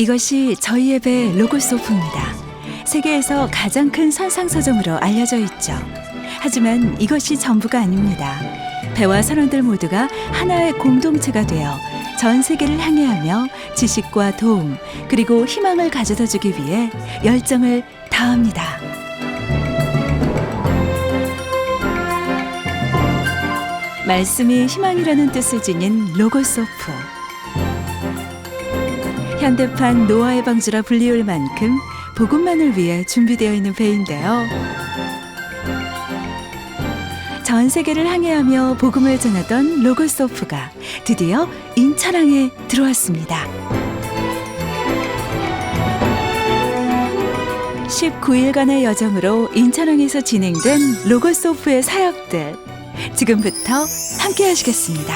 이것이 저희의 배 로고소프입니다. 세계에서 가장 큰 선상 서점으로 알려져 있죠. 하지만 이것이 전부가 아닙니다. 배와 선원들 모두가 하나의 공동체가 되어 전 세계를 항해하며 지식과 도움 그리고 희망을 가져다 주기 위해 열정을 다합니다. 말씀이 희망이라는 뜻을 지닌 로고소프. 현대판 노아의 방주라 불리울 만큼 복음만을 위해 준비되어 있는 배인데요. 전 세계를 항해하며 복음을 전하던 로고소프가 드디어 인천항에 들어왔습니다. 19일간의 여정으로 인천항에서 진행된 로고소프의 사역들, 지금부터 함께 하시겠습니다.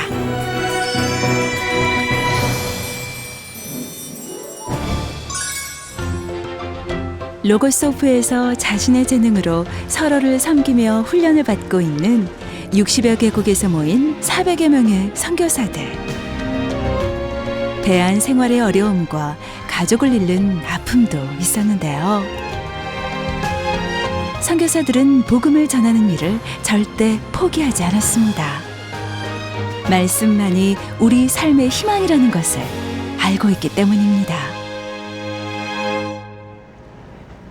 로고소프에서 자신의 재능으로 서로를 섬기며 훈련을 받고 있는 60여 개국에서 모인 400여 명의 선교사들. 배안 생활의 어려움과 가족을 잃는 아픔도 있었는데요. 선교사들은 복음을 전하는 일을 절대 포기하지 않았습니다. 말씀만이 우리 삶의 희망이라는 것을 알고 있기 때문입니다.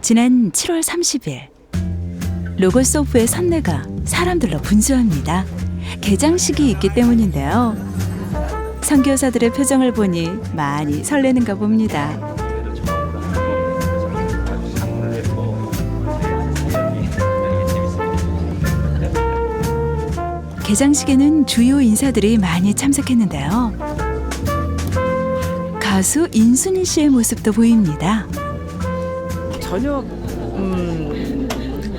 지난 7월 30일 로고소프의 선내가 사람들로 분주합니다. 개장식이 있기 때문인데요. 선교사들의 표정을 보니 많이 설레는가 봅니다. 개장식에는 주요 인사들이 많이 참석했는데요. 가수 인순이 씨의 모습도 보입니다. 전혀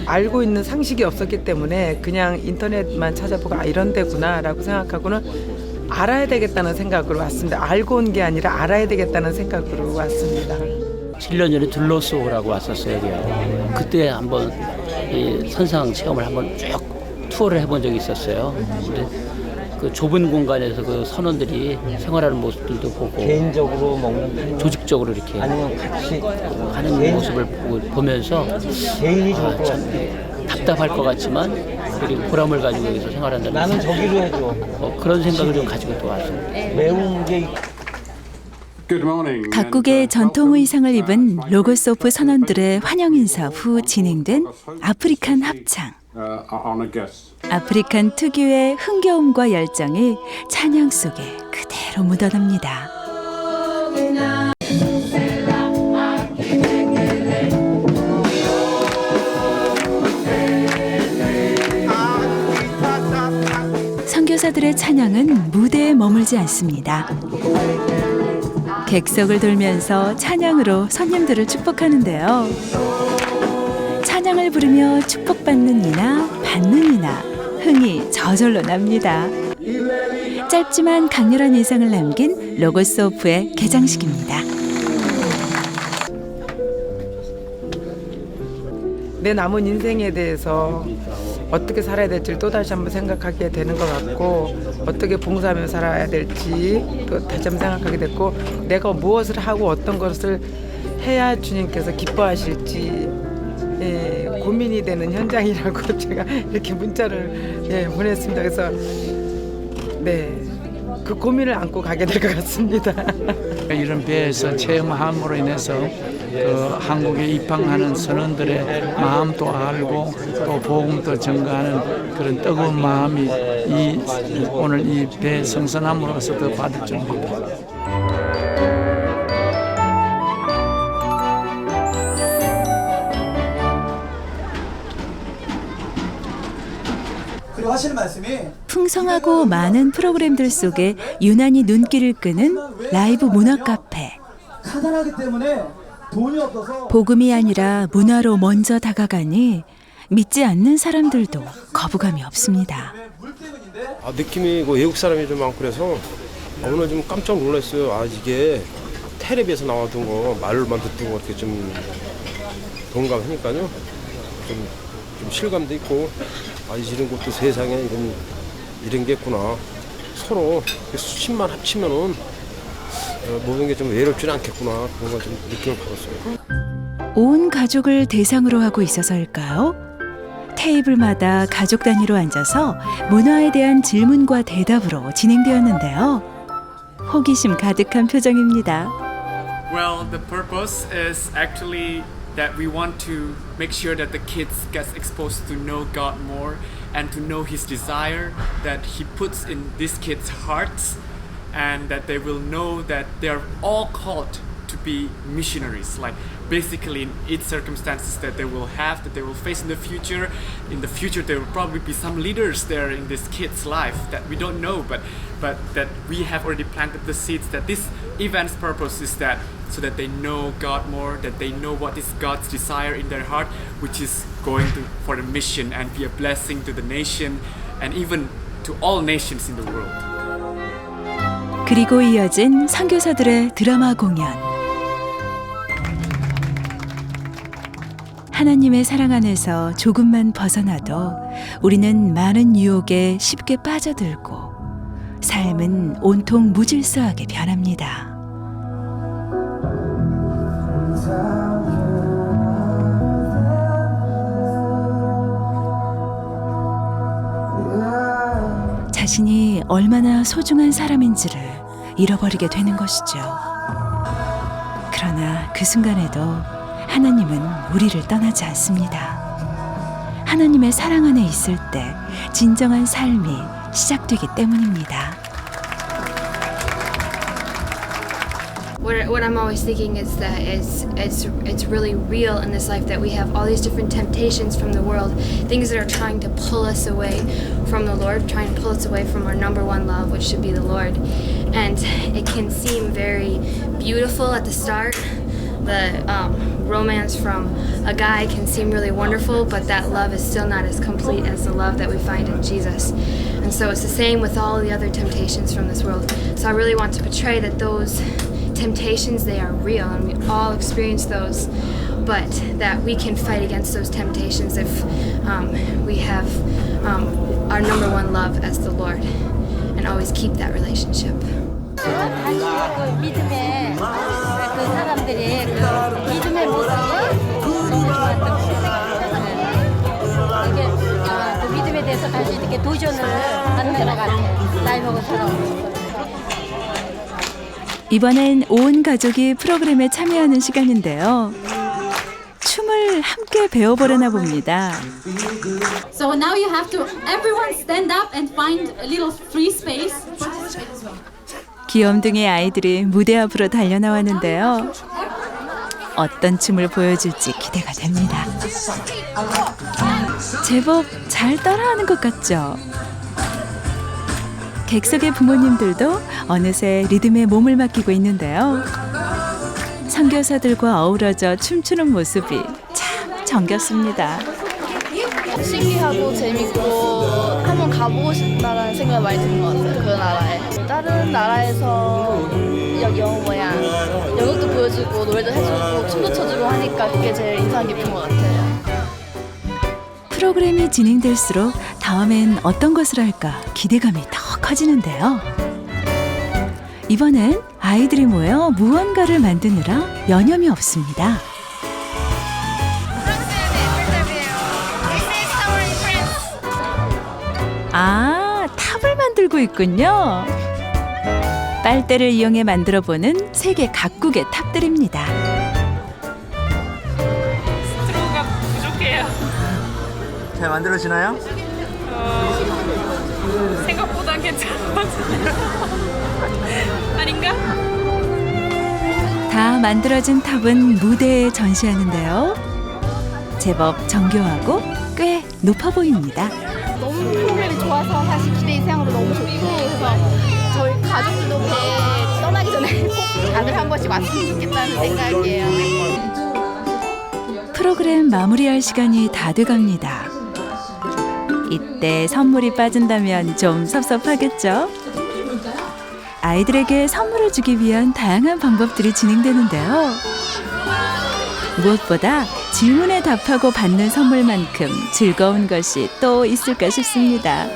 알고 있는 상식이 없었기 때문에 그냥 인터넷만 찾아보고 이런 데구나 라고 생각하고는 알아야 되겠다는 생각으로 왔습니다. 알고 온 게 아니라 알아야 되겠다는 생각으로 왔습니다. 7년 전에 둘러스오라고 왔었어요. 여기요. 그때 한번 이 선상 체험을 한번 쭉 투어를 해본 적이 있었어요. 근데 그 좁은 공간에서 그 선원들이 생활하는 모습들도 보고 개인적으로 먹는 조직적으로 이렇게 아니면 같이 하는 모습을 보면서 개인이 좋을 것 참 같아. 답답할 것 같지만 그리고 보람을 가지고 여기서 생활한다는 나는 저기로 해줘. 그런 생각을 좀 가지고 또 왔습니다. 매운 게 각국의 전통 의상을 입은 로고소프 선원들의 환영 인사 후 진행된 아프리칸 합창. 아프리칸 특유의 흥겨움과 열정이 찬양 속에 그대로 묻어납니다. 선교사들의 찬양은 무대에 머물지 않습니다. 객석을 돌면서 찬양으로 손님들을 축복하는데요. 찬양을 부르며 축복받는 이나 받는 이나 흥이 저절로 납니다. 짧지만 강렬한 인상을 남긴 로고소프의 개장식입니다. 내 남은 인생에 대해서 어떻게 살아야 될지 또다시 한번 생각하게 되는 것 같고 어떻게 봉사하며 살아야 될지 또 다시 한번 생각하게 됐고 내가 무엇을 하고 어떤 것을 해야 주님께서 기뻐하실지 고민이 되는 현장이라고 제가 이렇게 문자를 보냈습니다. 그래서 그 고민을 안고 가게 될 것 같습니다. 이런 배에서 체험함으로 인해서 그 한국에 입항하는 선원들의 마음도 알고 또 복음도 전가하는 그런 뜨거운 마음이 오늘 이 배 성선함으로써 더 받을 줄입니다. 하시는 말씀이 풍성하고 많은 프로그램들 속에 유난히 눈길을 끄는 라이브 문화 카페. 가난하기 때문에 돈이 없어서 복음이 아니라 문화로 먼저 다가가니 믿지 않는 사람들도 거부감이 없습니다. 물 때문인데 느낌이 외국 사람이 좀 많고 그래서 오늘 좀 깜짝 놀랐어요. 이게 텔레비에서 나왔던 거 말로만 듣던 거 이렇게 좀 동감하니까요. 좀 실감도 있고 이런 것도 세상에 이런 게 있구나. 서로 수십만 합치면은 모든 게 좀 외롭지는 않겠구나 그런 걸 좀 느낌을 받았어요. 온 가족을 대상으로 하고 있어서일까요? 테이블마다 가족 단위로 앉아서 문화에 대한 질문과 대답으로 진행되었는데요. 호기심 가득한 표정입니다. Well, the purpose is actually that we want to make sure that the kids get exposed to know God more and to know His desire that He puts in these kids' hearts, and that they will know that they are all called to be missionaries. Like basically in each circumstances that they will have, that they will face in the future. In the future, there will probably be some leaders there in this kid's life that we don't know, but that we have already planted the seeds. That this event's purpose is that so that they know God more, that they know what is God's desire in their heart, which is going for the mission and be a blessing to the nation and even to all nations in the world. 그리고 이어진 선교사들의 드라마 공연. 하나님의 사랑 안에서 조금만 벗어나도 우리는 많은 유혹에 쉽게 빠져들고 삶은 온통 무질서하게 변합니다. 자신이 얼마나 소중한 사람인지를 잃어버리게 되는 것이죠. 그러나 그 순간에도 하나님은 우리를 떠나지 않습니다. 하나님의 사랑 안에 있을 때 진정한 삶이 시작되기 때문입니다. What I'm always thinking is that it's really real in this life that we have all these different temptations from the world, things that are trying to pull us away from the Lord, trying to pull us away from our number one love, which should be the Lord. And it can seem very beautiful at the start. The romance from a guy can seem really wonderful, but that love is still not as complete as the love that we find in Jesus. And so it's the same with all the other temptations from this world. So I really want to portray that those temptations, they are real and we all experience those, but that we can fight against those temptations if we have our number one love as the Lord and always keep that relationship. 그 믿음의 그 사람들이 그 믿음의 모습이 너무 좋았던 것 같아요. 이게 그 믿음에 대해서 다시 이렇게 도전을 하는 것 같아요. 나이 먹은 사람으로서. 이번엔 온 가족이 프로그램에 참여하는 시간인데요. 춤을 함께 배워보려나 봅니다. So now you have to everyone stand up and find a little free space. 귀염둥이 아이들이 무대 앞으로 달려나왔는데요. 어떤 춤을 보여줄지 기대가 됩니다. 제법 잘 따라하는 것 같죠? 객석의 부모님들도 어느새 리듬에 몸을 맡기고 있는데요. 선교사들과 어우러져 춤추는 모습이 참 정겹습니다. 신기하고 재밌고 한번 가보고 싶다라는 생각이 많이 드는 것 같아요. 그 나라에. 다른 나라에서 연극도 보여주고 노래도 해주고 춤도 춰주고 하니까 그게 제일 인상 깊은 것 같아요. 프로그램이 진행될수록 다음엔 어떤 것을 할까 기대감이 더 커지는데요. 이번엔 아이들이 모여 무언가를 만드느라 여념이 없습니다. 아, 탑을 만들고 있군요. 빨대를 이용해 만들어보는 세계 각국의 탑들입니다. 스트로우가 부족해요. 잘 만들어지나요? 생각보다 괜찮은 것 아닌가? 다 만들어진 탑은 무대에 전시하는데요. 제법 정교하고 꽤 높아 보입니다. 너무 프로그램이 좋아서 사실 기대 이상으로 너무 좋고 그래서 저희 가족들도 배 떠나기 전에 꼭 다들 한 번씩 왔으면 좋겠다는 생각이에요. 프로그램 마무리할 시간이 다 돼갑니다. 이때 선물이 빠진다면 좀 섭섭하겠죠? 아이들에게 선물을 주기 위한 다양한 방법들이 진행되는데요. 무엇보다 질문에 답하고 받는 선물만큼 즐거운 것이 또 있을까 싶습니다.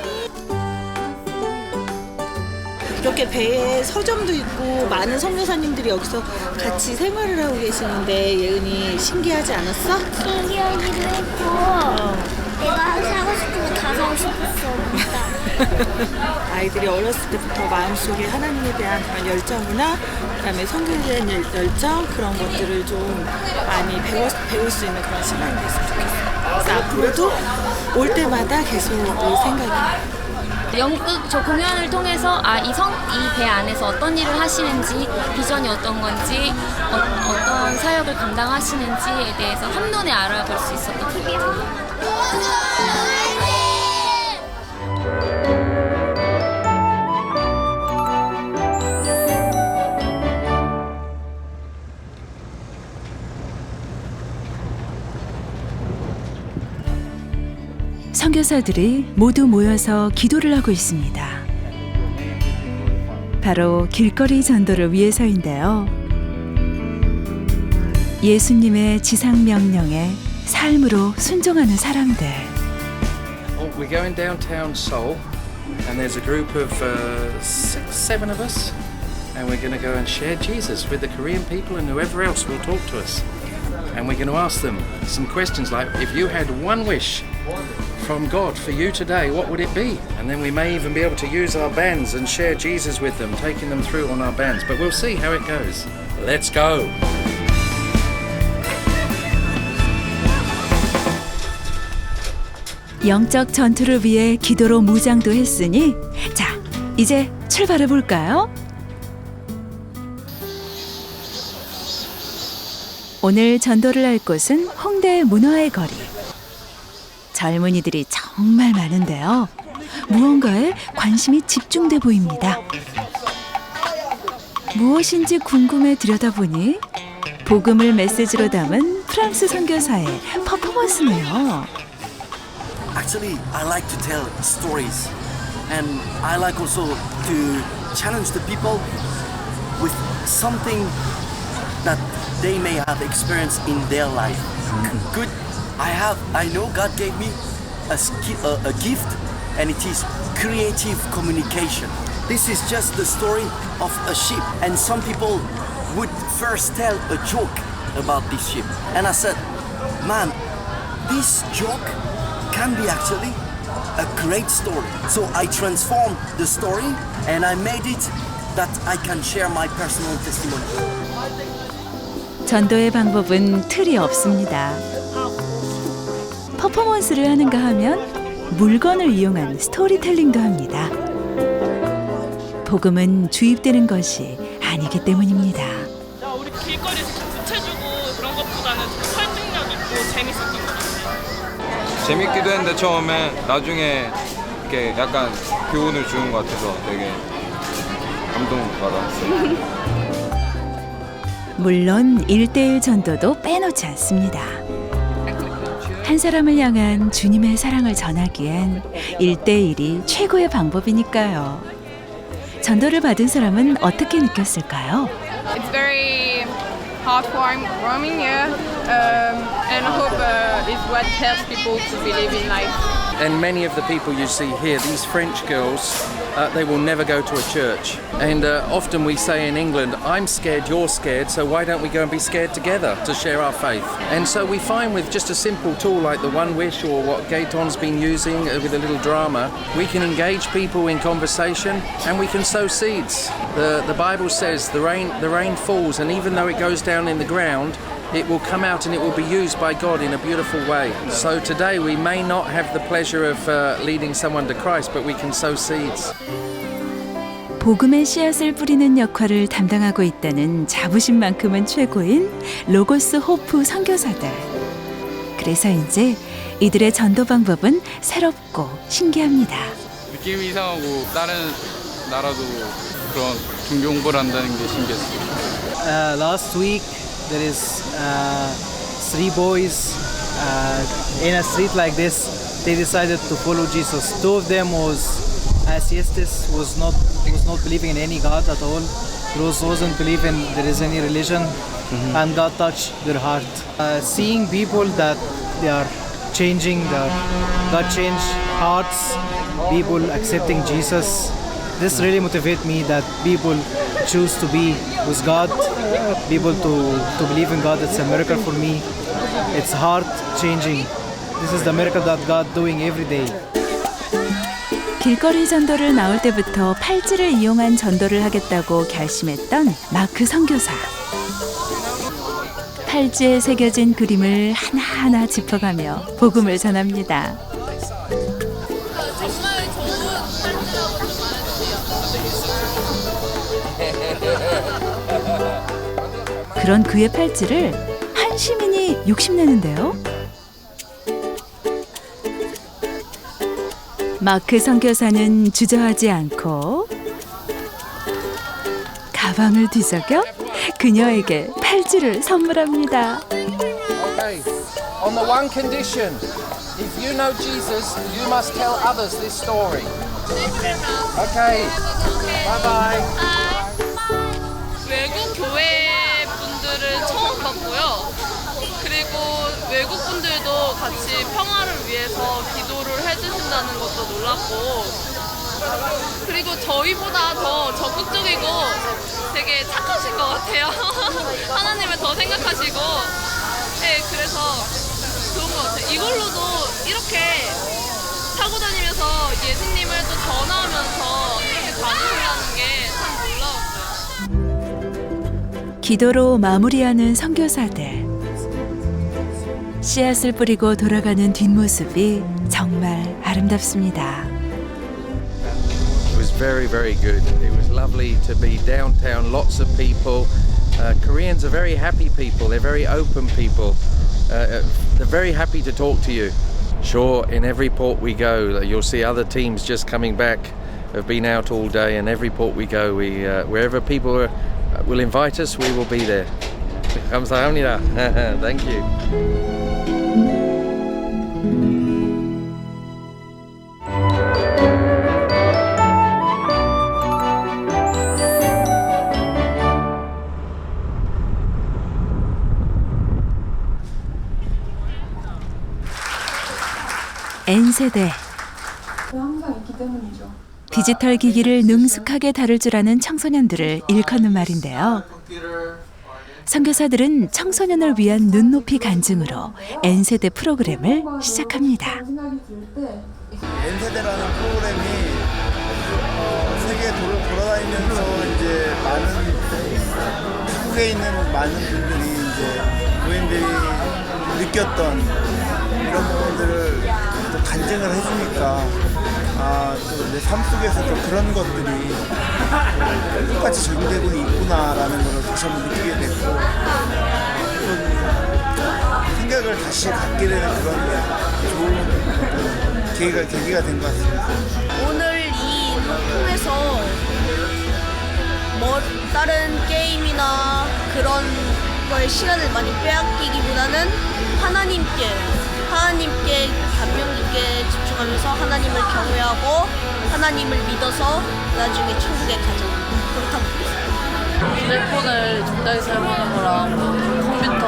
이렇게 배에 서점도 있고 많은 선교사님들이 여기서 같이 생활을 하고 계시는데 예은이 신기하지 않았어? 신기하기도 했고 내가 사고 싶은 거 다 사고 싶었어. 아이들이 어렸을 때부터 마음속에 하나님에 대한 그런 열정이나 그다음에 성경에 대한 열정 그런 것들을 좀 많이 배울 수 있는 그런 시간이 됐으면 좋겠어요. 그래서 앞으로도 올 때마다 계속 올 생각이에요. 연극 저 공연을 통해서 이 배 안에서 어떤 일을 하시는지 비전이 어떤 건지 어떤 사역을 감당하시는지에 대해서 한눈에 알아볼 수 있었던 것 같아요. 선교사들이 모두 모여서 기도를 하고 있습니다. 바로 길거리 전도를 위해서인데요. 예수님의 지상 명령에 삶으로 순종하는 사람들. We're going downtown Seoul, and there's a group of 7 of us, and we're going to go and share Jesus with the Korean people and whoever else will talk to us. And we're going to ask them some questions like, if you had one wish from God for you today, what would it be? And then we may even be able to use our bands and share Jesus with them, taking them through on our bands. But we'll see how it goes. Let's go! 영적 전투를 위해 기도로 무장도 했으니 자, 이제 출발해 볼까요? 오늘 전도를 할 곳은 홍대 문화의 거리. 젊은이들이 정말 많은데요. 무언가에 관심이 집중돼 보입니다. 무엇인지 궁금해 들여다보니 복음을 메시지로 담은 프랑스 선교사의 퍼포먼스네요. Actually, I like to tell stories, and I like also to challenge the people with something that they may have experienced in their life. Good. I know God gave me a gift, and it is creative communication. This is just the story of a ship, and some people would first tell a joke about this ship. And I said, man, this joke can be actually a great story. So I transformed the story and I made it that I can share my personal testimony. 전도의 방법은 틀이 없습니다. 퍼포먼스를 하는가 하면 물건을 이용한 스토리텔링도 합니다. 복음은 주입되는 것이 아니기 때문입니다. 우리 길거리에서 부채주고 그런 것보다는 설득력 있고 재밌었던 것 같아요. 재밌기도 했는데 처음에 나중에 이렇게 약간 교훈을 주는 것 같아서 되게 감동받았어요. 물론 1:1 전도도 빼놓지 않습니다. 한 사람을 향한 주님의 사랑을 전하기엔 1:1이 최고의 방법이니까요. 전도를 받은 사람은 어떻게 느꼈을까요? It's very heartwarming, yeah, and I hope it's what helps people to believe in life. And many of the people you see here, these French girls, they will never go to a church. And often we say in England, I'm scared, you're scared, so why don't we go and be scared together to share our faith? And so we find with just a simple tool like the One Wish or what Gaeton's been using with a little drama, we can engage people in conversation and we can sow seeds. The Bible says the rain falls, and even though it goes down in the ground, it will come out and it will be used by God in a beautiful way. So today we may not have the pleasure of leading someone to Christ, but we can sow seeds. 복음의 씨앗을 뿌리는 역할을 담당하고 있다는 자부심만큼은 최고인 로고스 호프 선교사들. 그래서인지 이들의 전도 방법은 새롭고 신기합니다. 느낌이 이상하고 다른 나라도 그런 종교공부를 한다는 게 신기했어요. Last week there is 3 boys in a street like this. They decided to follow Jesus. 2 of them was atheists, was not believing in any God at all. Rose wasn't believing there is any religion, and God touched their heart. Seeing people that they are changing, God changed hearts, people accepting Jesus, This really motivates me that people choose to be with God, people to believe in God. It's a miracle for me. It's heart changing. This is the miracle that God doing every day. 길거리 전도를 나올 때부터 팔찌를 이용한 전도를 하겠다고 결심했던 마크 선교사. 팔찌에 새겨진 그림을 하나하나 짚어가며 복음을 전합니다. 그런 그의 팔찌를 한 시민이 욕심내는데요. 마크 선교사는 주저하지 않고 가방을 뒤적여 그녀에게 팔찌를 선물합니다. Okay, on the one condition, if you know Jesus, you must tell others this story. Okay, bye bye. 외국 교회 분들을 처음 봤고요. 그리고 외국 분들도 같이 평화를 위해서 기도를 해주신다는 것도 놀랐고, 그리고 저희보다 더 적극적이고 되게 착하신 것 같아요. 하나님을 더 생각하시고, 네, 그래서 좋은 것 같아요. 이걸로도 이렇게 타고 다니면서 예수님을 또 전하면서 이렇게 다니신다는 게 참 놀라웠어요. 기도로 마무리하는 선교사들. 씨앗을 뿌리고 돌아가는 뒷모습이 정말 아름답습니다. It was very, very good. It was lovely to be downtown, lots of people. Koreans are very happy people, they're very open people. They're very happy to talk to you. Sure, in every port we go, you'll see other teams just coming back, have been out all day, and every port we go, wherever people will invite us, we will be there. 감사합니다. Thank you. N세대. 항상 있기 때문이죠. 디지털 기기를 능숙하게 다룰 줄 아는 청소년들을 일컫는 말인데요. 선교사들은 청소년을 위한 눈높이 간증으로 N세대 프로그램을 시작합니다. N세대라는 프로그램이 세계 돌아다니면서 이제 한국에 있는 많은 분들이 이제 교인들이 느꼈던 이런 부분들을 또 간증을 해주니까 또 내 삶 속에서도 그런 것들이 똑같이 적용되고 있구나라는 걸 다시 한번 느끼게 됐고 또 생각을 다시 갖게 되는 그런 좋은 계기가 된 것 같습니다. 오늘 이 통해서 다른 게임이나 그런 거에 시간을 많이 빼앗기기보다는 하나님께 감명깊게 집중하면서 하나님을 경외하고 하나님을 믿어서 나중에 천국에 가자. 그렇다고 보겠습니다. 휴대폰을 적당히 사용하는 거랑 컴퓨터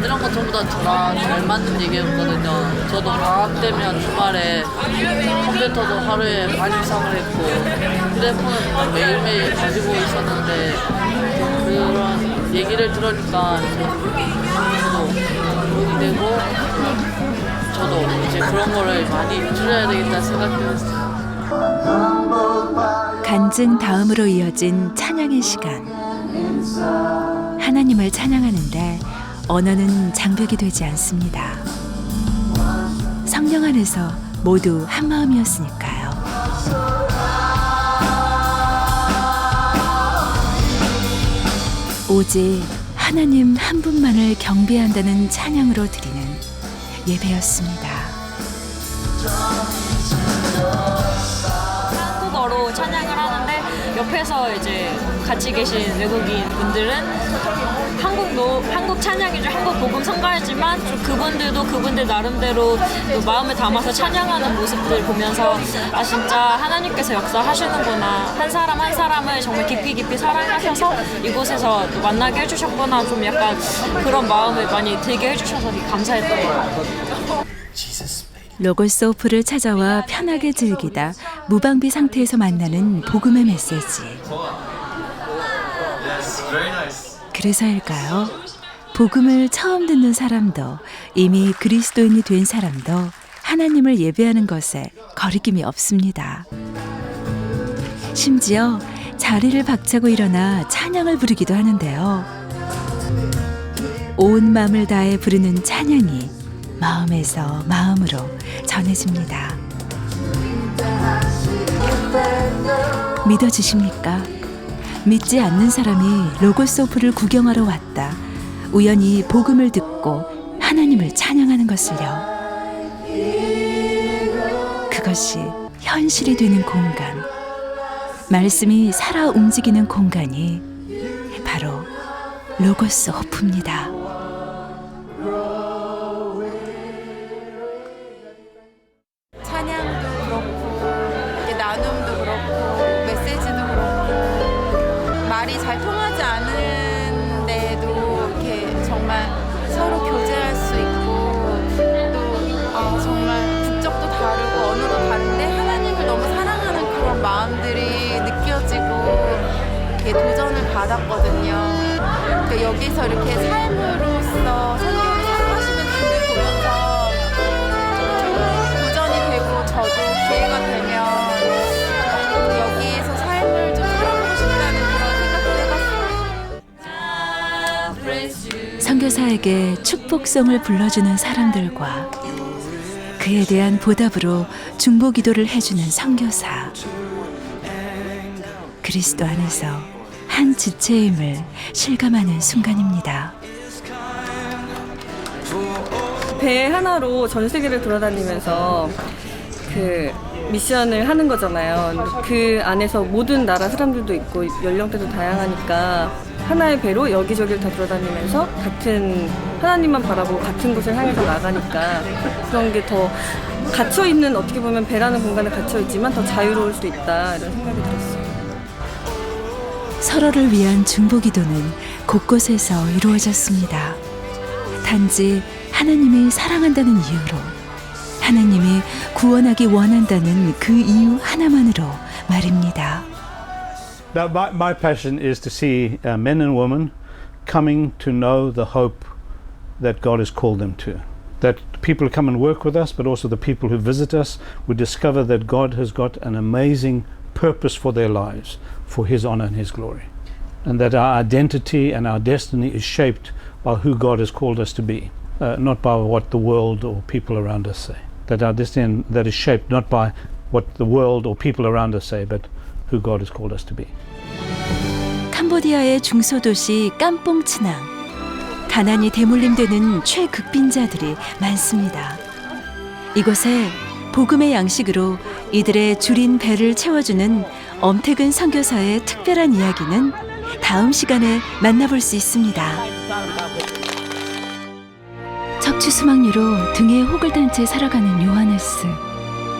이런 거 전부 다 저랑 잘 맞는 얘기였거든요. 저도 방학 되면 주말에 컴퓨터도 하루에 반 이상을 했고 휴대폰은 매일매일 가지고 있었는데 그런 얘기를 들으니까 저도 도움이 되고 저도 이제 그런 거를 많이 줄여야 되겠다 생각했어요. 간증 다음으로 이어진 찬양의 시간. 하나님을 찬양하는데 언어는 장벽이 되지 않습니다. 성령 안에서 모두 한 마음이었으니까요. 오직 하나님 한 분만을 경배한다는 찬양으로 드리는 예배였습니다. 한국어로 찬양을 하는데 옆에서 이제 같이 계신 외국인 분들은 한국 찬양이죠. 한국 복음 선가이지만 그분들도 그분들 나름대로 또 마음을 담아서 찬양하는 모습들 보면서 진짜 하나님께서 역사하시는구나. 한 사람 한 사람을 정말 깊이 사랑하셔서 이곳에서 만나게 해주셨구나. 좀 약간 그런 마음을 많이 들게 해주셔서 감사했던 것 같아요. Jesus made 로고스 오프를 찾아와 편하게 즐기다 무방비 상태에서 만나는 복음의 메시지. 그래서일까요? 복음을 처음 듣는 사람도 이미 그리스도인이 된 사람도 하나님을 예배하는 것에 거리낌이 없습니다. 심지어 자리를 박차고 일어나 찬양을 부르기도 하는데요. 온 마음을 다해 부르는 찬양이 마음에서 마음으로 전해집니다. 믿어지십니까? 믿지 않는 사람이 로고스 오프를 구경하러 왔다. 우연히 복음을 듣고 하나님을 찬양하는 것을요. 그것이 현실이 되는 공간, 말씀이 살아 움직이는 공간이 바로 로고스 오프입니다. 찬양도 그렇고 이렇게 나눔도 그렇고 메시지도 그렇고 말이 잘 통하지 않은데도 이렇게 정말 서로 교제할 수 있고 또 정말 국적도 다르고 언어도 다른데 하나님을 너무 사랑하는 그런 마음들이 느껴지고 이렇게 도전을 받았거든요. 그러니까 여기서 이렇게 삶으로써 선교를 사용하시는 분들 보면서 도전이 되고 저도 기회가 되면 여기에서 삶을 좀 살아보고 싶다는 그런 생각도 해봤어요. 선교사에게 축복성을 불러주는 사람들과 그에 대한 보답으로 중보기도를 해주는 선교사. 그리스도 안에서 한 지체임을 실감하는 순간입니다. 배 하나로 전 세계를 돌아다니면서 그 미션을 하는 거잖아요. 그 안에서 모든 나라 사람들도 있고 연령대도 다양하니까 하나의 배로 여기저기를 다 돌아다니면서 같은 하나님만 바라보고 같은 곳을 향해서 나가니까 그런 게 더 갇혀있는, 어떻게 보면 배라는 공간에 갇혀있지만 더 자유로울 수 있다, 이런 생각이 들었어요. 서로를 위한 중보기도는 곳곳에서 이루어졌습니다. 단지 하나님이 사랑한다는 이유로, 하나님이 구원하기 원한다는 그 이유 하나만으로 말입니다. Now, my passion is to see men and women coming to know the hope that God has called them to. That people come and work with us, but also the people who visit us, we discover that God has got an amazing purpose for their lives, for His honor and His glory. And that our identity and our destiny is shaped by who God has called us to be, not by what the world or people around us say. That our destiny that is shaped not by what the world or people around us say, but who God has called us to be. 캄보디아의 중소도시 깜뽕치낭. 가난이 대물림되는 최극빈자들이 많습니다. 이곳에 복음의 양식으로 이들의 줄인 배를 채워주는 엄태근 선교사의 특별한 이야기는 다음 시간에 만나볼 수 있습니다. 척추 수막류로 등에 혹을 단 채 살아가는 요하네스.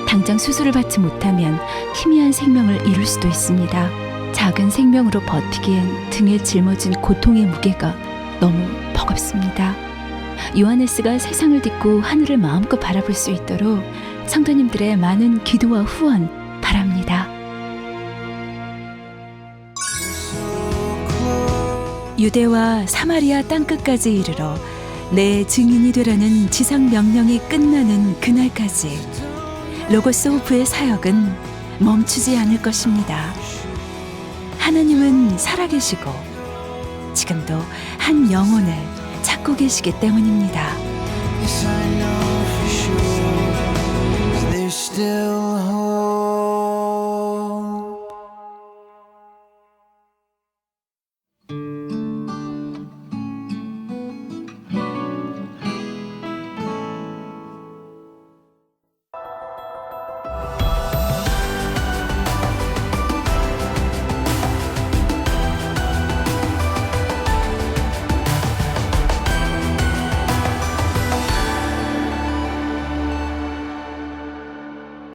당장 수술을 받지 못하면 희미한 생명을 잃을 수도 있습니다. 작은 생명으로 버티기엔 등에 짊어진 고통의 무게가 너무 버겁습니다. 요하네스가 세상을 딛고 하늘을 마음껏 바라볼 수 있도록 성도님들의 많은 기도와 후원 바랍니다. 유대와 사마리아 땅끝까지 이르러 내 증인이 되라는 지상 명령이 끝나는 그날까지 로고스 오프의 사역은 멈추지 않을 것입니다. 하나님은 살아계시고 지금도 한 영혼을 찾고 계시기 때문입니다.